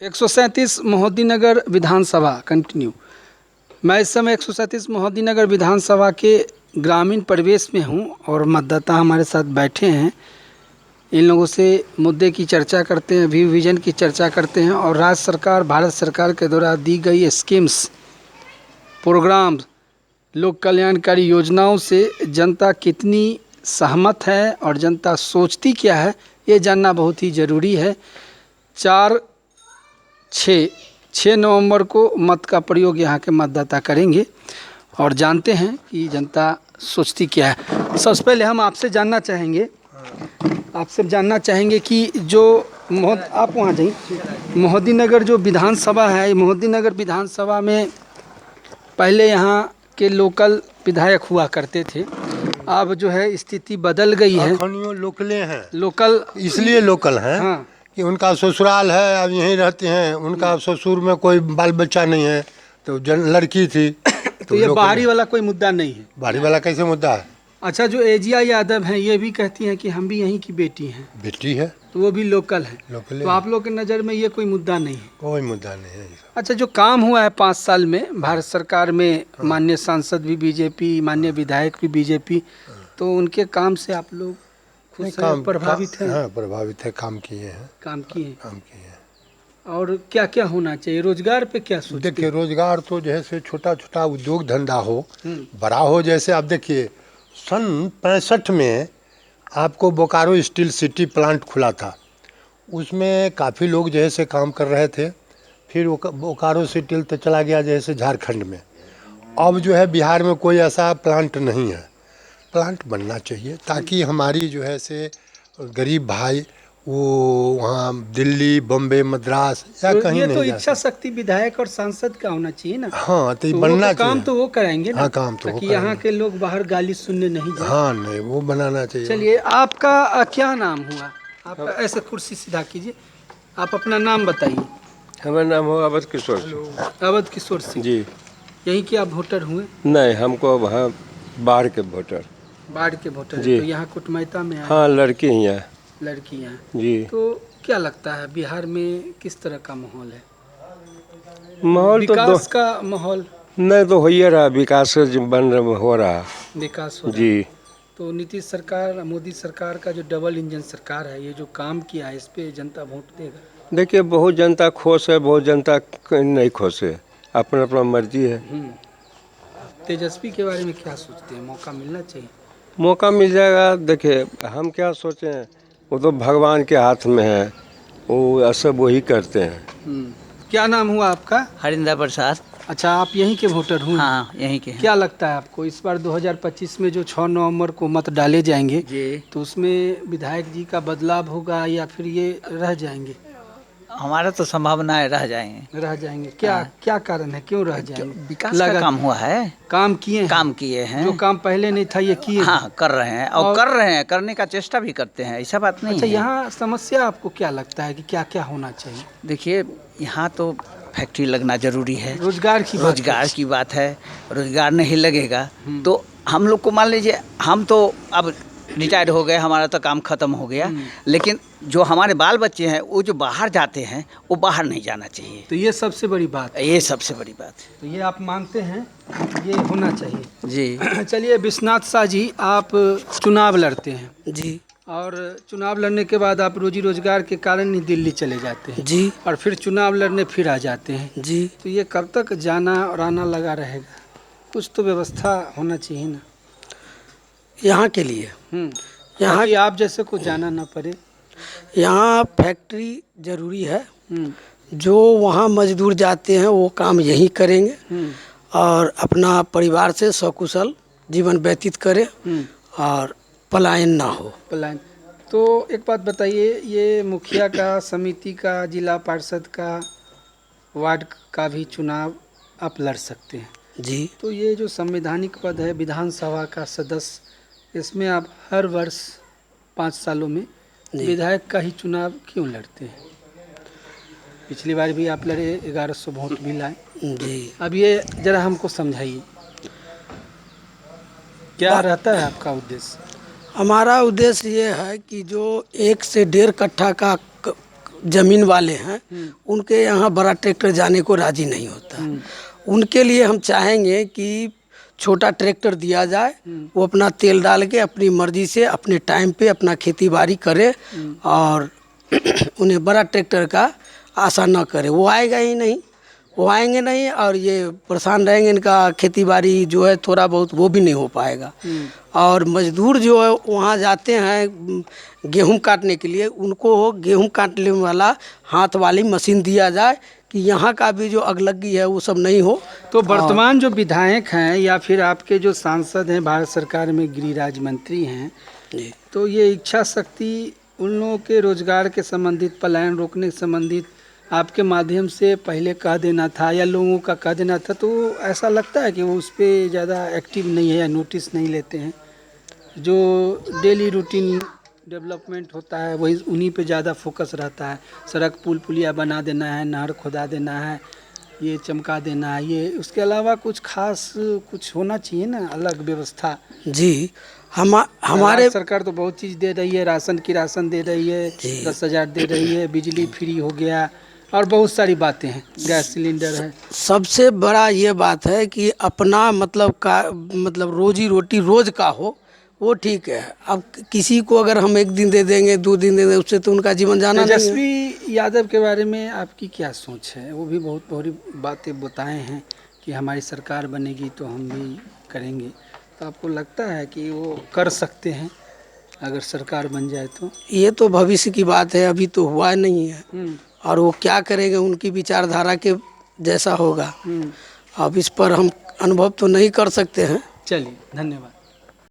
137 मोहद्दीनगर विधानसभा continue. मैं इस समय 137 मोहद्दीनगर विधानसभा के ग्रामीण परिवेश में हूं और मतदाता हमारे साथ बैठे हैं। इन लोगों से मुद्दे की चर्चा करते हैं, व्यू विजन की चर्चा करते हैं और राज्य सरकार, भारत सरकार के द्वारा दी गई स्कीम्स, प्रोग्राम, लोक कल्याणकारी योजनाओं से जनता कितनी सहमत है और जनता सोचती क्या है, ये जानना बहुत ही ज़रूरी है। 6 नवंबर को मत का प्रयोग यहाँ के मतदाता करेंगे और जानते हैं कि जनता सोचती क्या है। सबसे पहले हम आपसे जानना चाहेंगे कि जो आप वहाँ जाइए, मोहद्दीनगर जो विधानसभा है, मोहद्दीनगर विधानसभा में पहले यहाँ के लोकल विधायक हुआ करते थे, अब जो है स्थिति बदल गई है। लोकले हैं, लोकल इसलिए लोकल हैं। हाँ, कि उनका ससुराल है, अब यहीं रहते हैं, उनका ससुर में कोई बाल बच्चा नहीं है, तो लड़की थी तो ये बाहरी वाला कोई मुद्दा नहीं है। बाहरी वाला कैसे मुद्दा है? अच्छा, जो एजिया यादव हैं ये भी कहती हैं कि हम भी यहीं की बेटी हैं, बेटी है तो वो भी लोकल है। लोकल तो आप लोग के नज़र में ये कोई मुद्दा नहीं है? कोई मुद्दा नहीं है। अच्छा, जो काम हुआ है 5 साल में भारत सरकार में, माननीय सांसद भी बीजेपी, माननीय विधायक भी बीजेपी, तो उनके काम से आप लोग खुद से प्रभावित हैं? हाँ, प्रभावित है, काम किए हैं। और क्या क्या होना चाहिए? रोजगार पे क्या सोचते हैं? देखिए, रोजगार तो जैसे छोटा छोटा उद्योग धंधा हो, बड़ा हो। जैसे आप देखिए, सन 65 में आपको बोकारो स्टील सिटी प्लांट खुला था, उसमें काफ़ी लोग जैसे काम कर रहे थे। फिर बोकारो स्टील तो चला गया जैसे झारखंड में। अब जो है बिहार में कोई ऐसा प्लांट नहीं है। प्लांट बनना चाहिए ताकि हमारी जो है से गरीब भाई वो वहाँ दिल्ली, बम्बे, मद्रास या कहीं ये नहीं तो जा इच्छा शक्ति विधायक और सांसद का होना चाहिए ना। हाँ, तो तो बनना काम चाहिए। तो वो कराएंगे ना। हाँ, काम तो वो ताकि यहाँ के लोग बाहर गाली सुनने नहीं जाए। हाँ, नहीं, वो बनाना चाहिए। चलिए, आपका क्या नाम हुआ? आप ऐसे कुर्सी सीधा कीजिए, आप अपना नाम बताइए। हमारा नाम हो अवध किशोर सिंह। अवध किशोर सिंह जी। यहीं के आप वोटर हुए? नहीं, हमको वहाँ बाहर के वोटर। बाढ़ के वोटर हैं, जी। तो यहाँ कुटमैता में आए? हाँ, लड़की ही है। लड़कियाँ हैं। जी। तो क्या लगता है बिहार में किस तरह का माहौल है? माहौल तो विकास का माहौल? नहीं, तो हो ही रहा, विकास हो रहा। विकास हो रहा है। जी। तो नीतीश सरकार, मोदी सरकार का जो डबल इंजन सरकार है, ये जो काम किया है, इस पे जनता वोट देगा? देखिए, बहुत जनता खुश है, बहुत जनता नहीं खुश है, अपना अपना मर्जी है। तेजस्वी के बारे में क्या सोचते हैं? मौका मिलना चाहिए? मौका मिल जाएगा। देखिए, हम क्या सोचें, वो तो भगवान के हाथ में है, वो सब वही करते हैं। क्या नाम हुआ आपका? हरिंदर प्रसाद। अच्छा, आप यहीं के वोटर हुए? हाँ, यहीं के हैं। क्या लगता है आपको इस बार 2025 में जो 6 नवंबर को मत डाले जाएंगे, जी, तो उसमें विधायक जी का बदलाव होगा या फिर ये रह जाएंगे? हमारा तो संभावना है रह जाएंगे। रह जाएंगे। क्या कारण है, क्यों रह जाएंगे? विकास का काम हुआ है, काम किए हैं? काम किए हैं। जो काम पहले नहीं था ये किए हैं? हाँ, कर रहे हैं और कर रहे हैं, करने का चेष्टा भी करते हैं, ऐसा बात नहीं अच्छा, है। यहाँ समस्या आपको क्या लगता है कि क्या क्या होना चाहिए? देखिए, यहाँ तो फैक्ट्री लगना जरूरी है। रोजगार की बात है। रोजगार नहीं लगेगा तो हम लोग को, मान लीजिए, हम तो अब रिटायर्ड हो गए, हमारा तो काम खत्म हो गया, लेकिन जो हमारे बाल बच्चे हैं वो जो बाहर जाते हैं, वो बाहर नहीं जाना चाहिए। तो ये सबसे बड़ी बात है। ये सबसे बड़ी बात है। तो ये आप मानते हैं ये होना चाहिए? जी। चलिए, विश्वनाथ शाह जी, आप चुनाव लड़ते हैं जी। और चुनाव लड़ने के बाद आप रोजी रोजगार के कारण ही दिल्ली चले जाते हैं जी। और फिर चुनाव लड़ने फिर आ जाते हैं जी। तो ये कब तक जाना और आना लगा रहेगा? कुछ तो व्यवस्था होना चाहिए ना यहाँ के लिए। यहाँ कि आप जैसे को जाना ना पड़े। यहाँ फैक्ट्री ज़रूरी है। जो वहाँ मजदूर जाते हैं वो काम यहीं करेंगे और अपना परिवार से सकुशल जीवन व्यतीत करें और पलायन ना हो। पलायन। तो एक बात बताइए, ये मुखिया का, समिति का, जिला पार्षद का, वार्ड का भी चुनाव आप लड़ सकते हैं? जी। तो ये जो संवैधानिक पद है विधानसभा का सदस्य, इसमें आप हर वर्ष 5 सालों में विधायक का ही चुनाव क्यों लड़ते हैं? पिछली बार भी आप लड़े, 1100 वोट भी लाए। जी। अब ये जरा हमको समझाइए, क्या रहता है आपका उद्देश्य? हमारा उद्देश्य ये है कि जो 1 से 1.5 कट्ठा का ज़मीन वाले हैं उनके यहाँ बड़ा ट्रैक्टर जाने को राज़ी नहीं होता। उनके लिए हम चाहेंगे कि छोटा ट्रैक्टर दिया जाए, वो अपना तेल डाल के अपनी मर्जी से अपने टाइम पे अपना खेती बाड़ी करे और उन्हें बड़ा ट्रैक्टर का आशा न करे। वो आएगा ही नहीं, वो आएंगे नहीं और ये परेशान रहेंगे, इनका खेती बाड़ी जो है थोड़ा बहुत वो भी नहीं हो पाएगा। और मजदूर जो है वहाँ जाते हैं गेहूं काटने के लिए, उनको गेहूं काटने वाला हाथ वाली मशीन दिया जाए कि यहाँ का भी जो अगलगी है वो सब नहीं हो। तो वर्तमान जो विधायक हैं या फिर आपके जो सांसद हैं भारत सरकार में गृह राज्य मंत्री हैं, तो ये इच्छा शक्ति उन लोगों के रोजगार के संबंधित, पलायन रोकने के संबंधित आपके माध्यम से पहले कह देना था या लोगों का कह देना था, तो ऐसा लगता है कि वो उस पर ज़्यादा एक्टिव नहीं है या नोटिस नहीं लेते हैं? जो डेली रूटीन डेवलपमेंट होता है वही उन्हीं पे ज़्यादा फोकस रहता है। सड़क पुल पुलिया बना देना है, नहर खोदा देना है, ये चमका देना है, ये उसके अलावा कुछ खास कुछ होना चाहिए ना, अलग व्यवस्था। जी हमारे सरकार तो बहुत चीज़ दे रही है, राशन की राशन दे रही है, 10,000 दे रही है, बिजली फ्री हो गया और बहुत सारी बातें हैं, गैस सिलेंडर है। सबसे बड़ा ये बात है कि अपना मतलब रोजी रोटी रोज का हो वो ठीक है। अब किसी को अगर हम 1 दिन दे देंगे 2 दिन दे देंगे उससे तो उनका जीवन जाना नहीं है। तेजस्वी यादव के बारे में आपकी क्या सोच है? वो भी बहुत बड़ी बातें बताए हैं कि हमारी सरकार बनेगी तो हम भी करेंगे, तो आपको लगता है कि वो कर सकते हैं अगर सरकार बन जाए तो? ये तो भविष्य की बात है, अभी तो हुआ नहीं है और वो क्या करेंगे उनकी विचारधारा के जैसा होगा। अब इस पर हम अनुभव तो नहीं कर सकते हैं। चलिए, धन्यवाद।